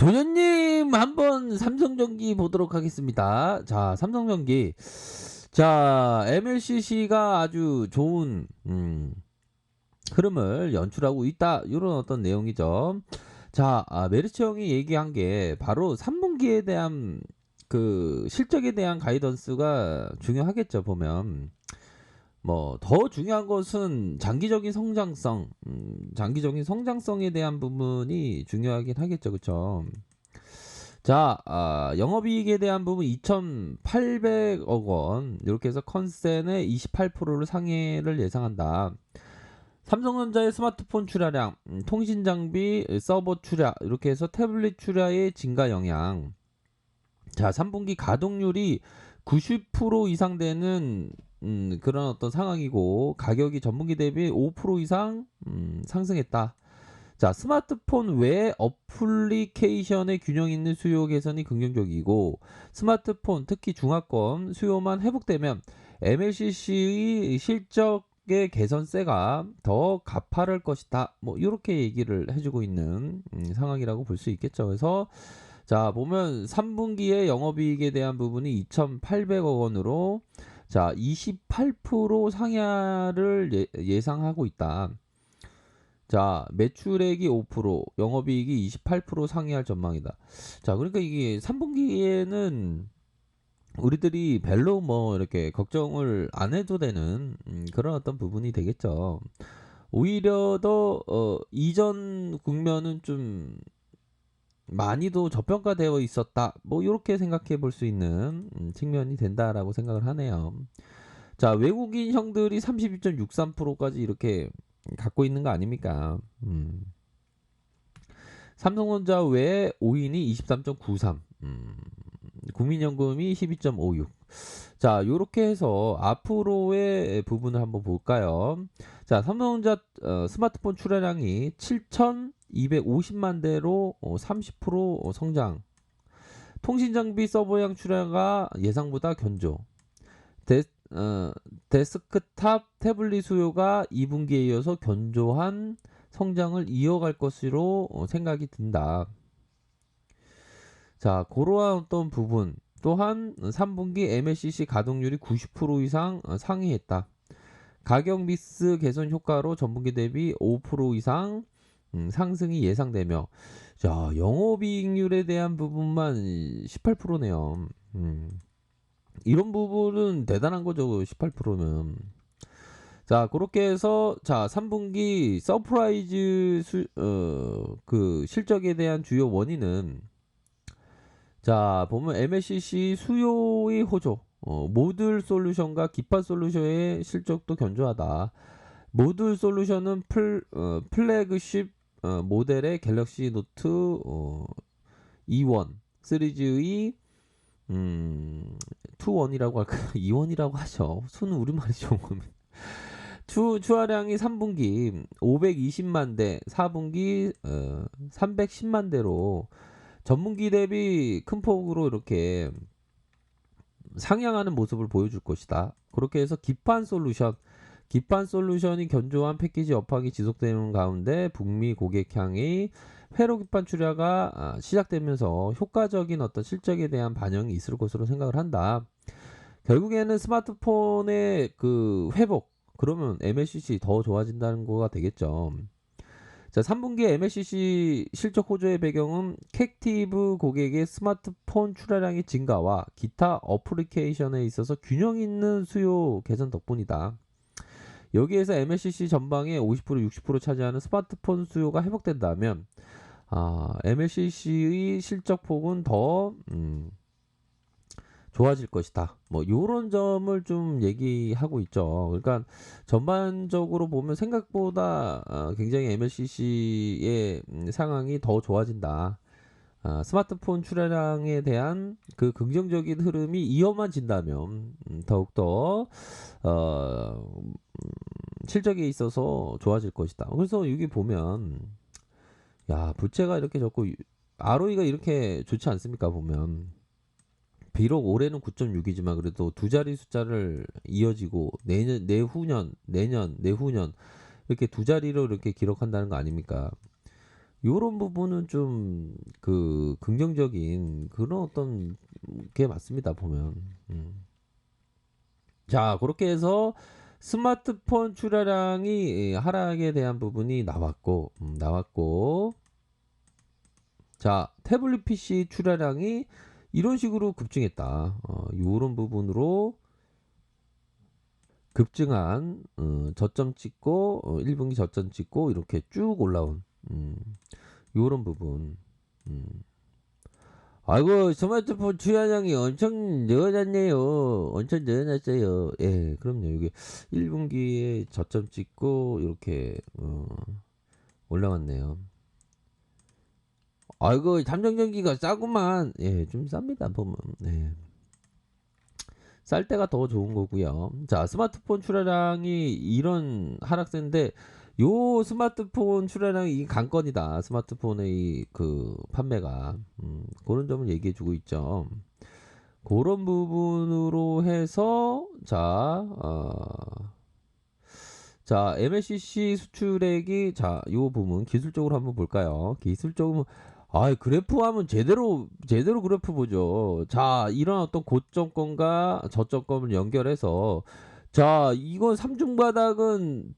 도련님 한번 삼성전기 보도록 하겠습니다. 자, 삼성전기. 자, MLCC가 아주 좋은 흐름을 연출하고 있다. 이런 어떤 내용이죠. 자, 메르츠 형이 얘기한 게 바로 3분기에 대한 그 실적에 대한 가이던스가 중요하겠죠, 보면. 뭐 더 중요한 것은 장기적인 성장성, 장기적인 성장성에 대한 부분이 중요하긴 하겠죠, 그쵸? 자, 영업이익에 대한 부분 2,800억 원 이렇게 해서 컨센의 28%를 상회를 예상한다. 삼성전자의 스마트폰 출하량, 통신 장비, 서버 출하 이렇게 해서 태블릿 출하의 증가 영향. 자, 3분기 가동률이 90% 이상 되는 그런 어떤 상황이고 가격이 전분기 대비 5% 이상 상승했다. 자, 스마트폰 외 어플리케이션의 균형 있는 수요 개선이 긍정적이고 스마트폰 특히 중화권 수요만 회복되면 MLCC의 실적의 개선세가 더 가파를 것이다. 뭐 이렇게 얘기를 해주고 있는 상황이라고 볼 수 있겠죠. 그래서 자, 보면 3분기의 영업이익에 대한 부분이 2,800억 원으로 자, 28% 상향을 예상하고 있다. 자, 매출액이 5%, 영업이익이 28% 상회할 전망이다. 자, 그러니까 이게 3분기에는 우리들이 별로 뭐 이렇게 걱정을 안 해도 되는 그런 어떤 부분이 되겠죠. 오히려 더 이전 국면은 좀 많이도 저평가되어 있었다. 뭐 이렇게 생각해 볼 수 있는 측면이 된다라고 생각을 하네요. 자, 외국인 형들이 32.63%까지 이렇게 갖고 있는 거 아닙니까? 삼성전자 외에 5인이 23.93, 국민연금이 12.56. 자, 요렇게 해서 앞으로의 부분을 한번 볼까요? 자, 삼성전자 스마트폰 출하량이 7,250만 대로 30% 성장. 통신장비 서버양 출하가 예상보다 견조. 데, 어, 데스크탑 태블릿 수요가 2분기에 이어서 견조한 성장을 이어갈 것으로 생각이 든다. 자, 그러한 어떤 부분. 또한 3분기 MLCC 가동률이 90% 이상 상회했다. 가격 믹스 개선 효과로 전분기 대비 5% 이상 상승이 예상되며, 자, 영업이익률에 대한 부분만 18%네요. 이런 부분은 대단한 거죠. 18%면. 자, 그렇게 해서 자, 3분기 서프라이즈 그 실적에 대한 주요 원인은 자, 보면 MLCC 수요의 호조, 모듈 솔루션과 기판 솔루션의 실적도 견조하다. 모듈 솔루션은 플래그십 모델의 갤럭시 노트 2원 시리즈의 2원이라고 할까요? 2원이라고 하죠. 수는 우리말이죠. 추하량이 3분기 520만 대, 4분기 310만 대로 전분기 대비 큰 폭으로 이렇게 상향하는 모습을 보여줄 것이다. 그렇게 해서 기판 솔루션이 견조한 패키지 업황이 지속되는 가운데 북미 고객향의 회로 기판 출하가 시작되면서 효과적인 어떤 실적에 대한 반영이 있을 것으로 생각을 한다. 결국에는 스마트폰의 그 회복, 그러면 MLCC 더 좋아진다는 거가 되겠죠. 자, 3분기 MLCC 실적 호조의 배경은 캡티브 고객의 스마트폰 출하량의 증가와 기타 어플리케이션에 있어서 균형 있는 수요 개선 덕분이다. 여기에서 MLCC 전방에 50% 60% 차지하는 스마트폰 수요가 회복된다면 MLCC의 실적 폭은 더 좋아질 것이다. 뭐 요런 점을 좀 얘기하고 있죠. 그러니까 전반적으로 보면 생각보다 굉장히 MLCC의 상황이 더 좋아진다. 스마트폰 출하량에 대한 그 긍정적인 흐름이 이어만진다면 더욱더 어, 실적에 있어서 좋아질 것이다. 그래서 여기 보면 야, 부채가 이렇게 적고 ROE가 이렇게 좋지 않습니까? 보면 비록 올해는 9.6이지만 그래도 두 자리 숫자를 이어지고 내년, 내후년, 내년, 내후년 이렇게 두 자리로 이렇게 기록한다는 거 아닙니까? 요런 부분은 좀 그 긍정적인 그런 어떤 게 맞습니다, 보면. 음. 자, 그렇게 해서 스마트폰 출하량이 하락에 대한 부분이 나왔고, 자, 태블릿 PC 출하량이 이런 식으로 급증했다. 요런 부분으로 급증한 저점 찍고 1분기 저점 찍고 이렇게 쭉 올라온 요런 부분. 음. 아이고, 스마트폰 출하량이 엄청 늘어났네요. 엄청 늘어났어요. 예, 그럼요. 이게 1분기에 저점 찍고 이렇게 올라왔네요. 아이고, 삼성전기가 싸구만. 예, 좀 쌉니다 보면. 네. 쌀 때가 더 좋은 거고요. 자, 스마트폰 출하량이 이런 하락세인데 요 스마트폰 출하량이 이 관건이다. 스마트폰의 그 판매가 그런 점을 얘기해 주고 있죠. 그런 부분으로 해서 자, MLCC 수출액이 요 부분 기술적으로 한번 볼까요? 기술적으로 그래프 하면 제대로 그래프 보죠. 자, 이런 어떤 고점권과 저점권을 연결해서 자, 이건 삼중 바닥은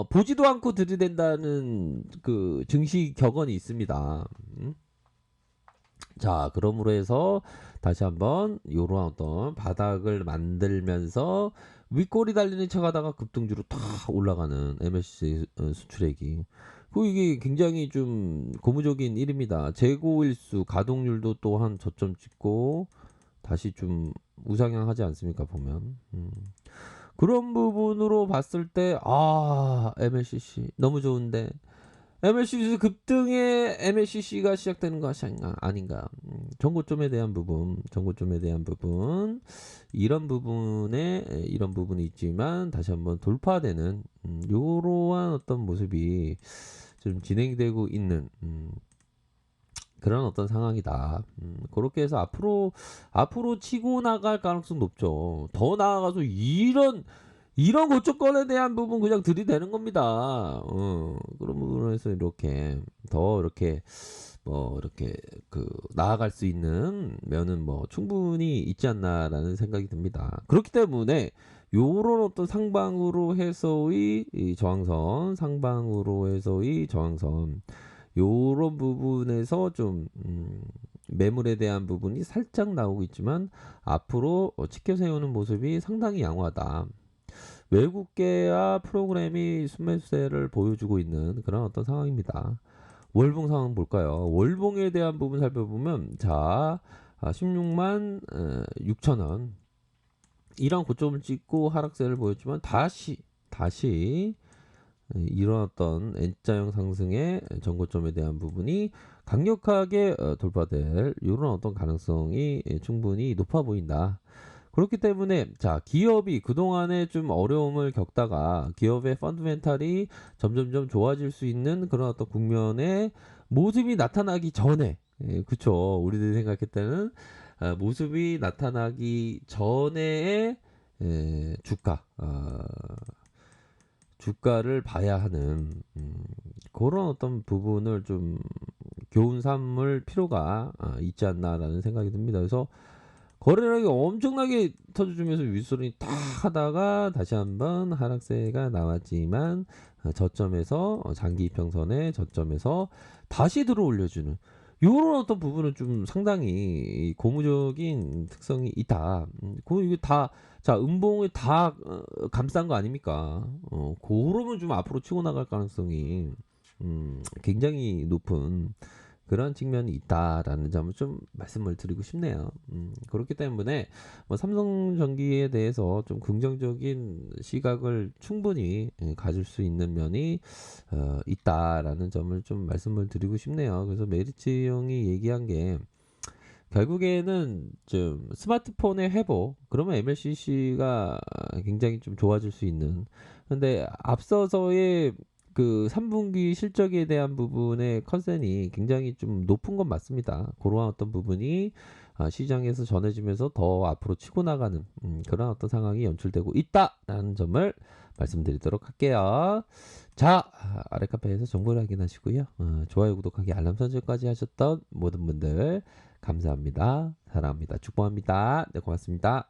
보지도 않고 들이댄다는 그 증시 격언이 있습니다. 자, 그러므로 해서 다시 한번 요런 어떤 바닥을 만들면서 윗꼬리 달리는 척하다가 급등주로 탁 올라가는 MSCI 수출액이 이게 굉장히 좀 고무적인 일입니다. 재고일수 가동률도 또한 저점 찍고 다시 좀 우상향하지 않습니까 보면 그런 부분으로 봤을 때 MLCC 너무 좋은데 MLCC 급등의 MLCC가 시작되는 것이 아닌가. 정고점에 대한 부분, 이런 부분이 있지만 다시 한번 돌파되는 이러한 어떤 모습이 좀 진행되고 있는 그런 어떤 상황이다. 그렇게 해서 앞으로 치고 나갈 가능성 높죠. 더 나아가서 이런 고점권에 대한 부분 그냥 들이대는 겁니다. 그런 부분에서 이렇게 더 이렇게 이렇게 그 나아갈 수 있는 면은 충분히 있지 않나라는 생각이 듭니다. 그렇기 때문에 요런 어떤 상방으로 해서의 이 저항선 요런 부분에서 좀 매물에 대한 부분이 살짝 나오고 있지만 앞으로 지켜 세우는 모습이 상당히 양호하다. 외국계와 프로그램이 순매수세를 보여주고 있는 그런 어떤 상황입니다. 월봉 상황 볼까요? 월봉에 대한 부분 살펴보면 16만 6천 원 이런 고점을 찍고 하락세를 보였지만 다시 이런 어떤 N자형 상승의 전고점에 대한 부분이 강력하게 돌파될 이런 어떤 가능성이 충분히 높아 보인다. 그렇기 때문에 기업이 그동안에 좀 어려움을 겪다가 기업의 펀드멘탈이 점점점 좋아질 수 있는 그런 어떤 국면의 모습이 나타나기 전에 그쵸 우리들이 생각할 때는 모습이 나타나기 전에 주가를 봐야 하는 그런 어떤 부분을 좀 교훈 삼을 필요가 있지 않나라는 생각이 듭니다. 그래서 거래량이 엄청나게 터져주면서 윗소리 딱 하다가 다시 한번 하락세가 나왔지만 저점에서 장기 이평선의 저점에서 다시 들어 올려주는 이런 어떤 부분은 좀 상당히 고무적인 특성이 있다. 이게 음봉을 다 감싼 거 아닙니까? 그러면 좀 앞으로 치고 나갈 가능성이 굉장히 높은 그런 측면이 있다라는 점을 좀 말씀을 드리고 싶네요. 그렇기 때문에 삼성전기에 대해서 좀 긍정적인 시각을 충분히 가질 수 있는 면이 있다라는 점을 좀 말씀을 드리고 싶네요. 그래서 메리츠 형이 얘기한 게 결국에는 좀 스마트폰의 회복 그러면 MLCC가 굉장히 좀 좋아질 수 있는 근데 앞서서의 그 3분기 실적에 대한 부분의 컨센이 굉장히 좀 높은 건 맞습니다. 그러한 어떤 부분이 시장에서 전해지면서 더 앞으로 치고 나가는 그런 어떤 상황이 연출되고 있다라는 점을 말씀드리도록 할게요. 자, 아래 카페에서 정보를 확인하시고요. 좋아요, 구독하기, 알람 설정까지 하셨던 모든 분들 감사합니다. 사랑합니다. 축복합니다. 네, 고맙습니다.